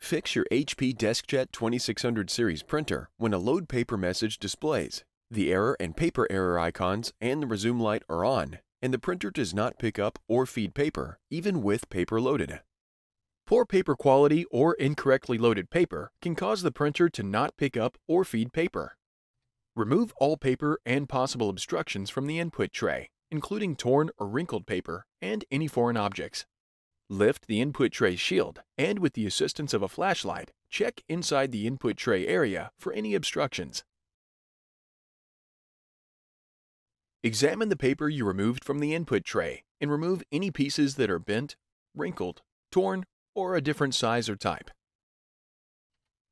Fix your HP DeskJet 2600 series printer when a load paper message displays. The error and paper error icons and the resume light are on, and the printer does not pick up or feed paper, even with paper loaded. Poor paper quality or incorrectly loaded paper can cause the printer to not pick up or feed paper. Remove all paper and possible obstructions from the input tray, including torn or wrinkled paper and any foreign objects. Lift the input tray shield, and with the assistance of a flashlight, check inside the input tray area for any obstructions. Examine the paper you removed from the input tray and remove any pieces that are bent, wrinkled, torn, or a different size or type.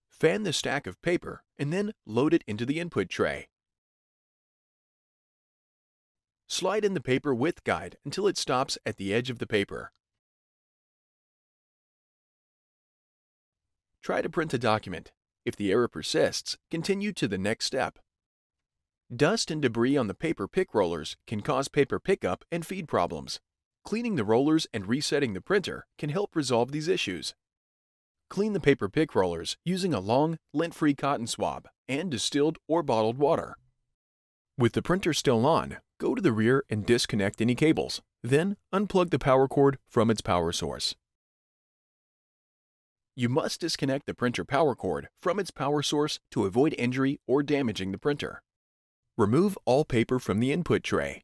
Fan the stack of paper and then load it into the input tray. Slide in the paper width guide until it stops at the edge of the paper. Try to print a document. If the error persists, continue to the next step. Dust and debris on the paper pick rollers can cause paper pickup and feed problems. Cleaning the rollers and resetting the printer can help resolve these issues. Clean the paper pick rollers using a long, lint-free cotton swab and distilled or bottled water. With the printer still on, go to the rear and disconnect any cables. Then, unplug the power cord from its power source. You must disconnect the printer power cord from its power source to avoid injury or damaging the printer. Remove all paper from the input tray.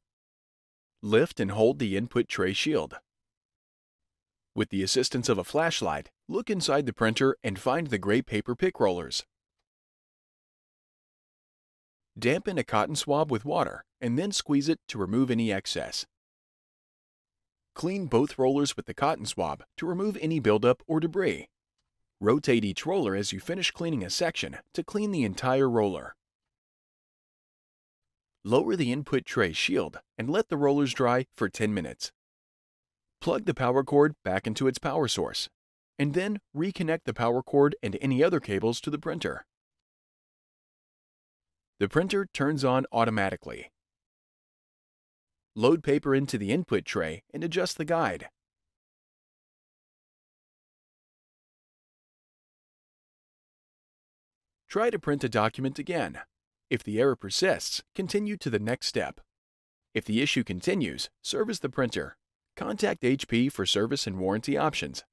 Lift and hold the input tray shield. With the assistance of a flashlight, look inside the printer and find the gray paper pick rollers. Dampen a cotton swab with water and then squeeze it to remove any excess. Clean both rollers with the cotton swab to remove any buildup or debris. Rotate each roller as you finish cleaning a section to clean the entire roller. Lower the input tray shield and let the rollers dry for 10 minutes. Plug the power cord back into its power source, and then reconnect the power cord and any other cables to the printer. The printer turns on automatically. Load paper into the input tray and adjust the guide. Try to print a document again. If the error persists, continue to the next step. If the issue continues, service the printer. Contact HP for service and warranty options.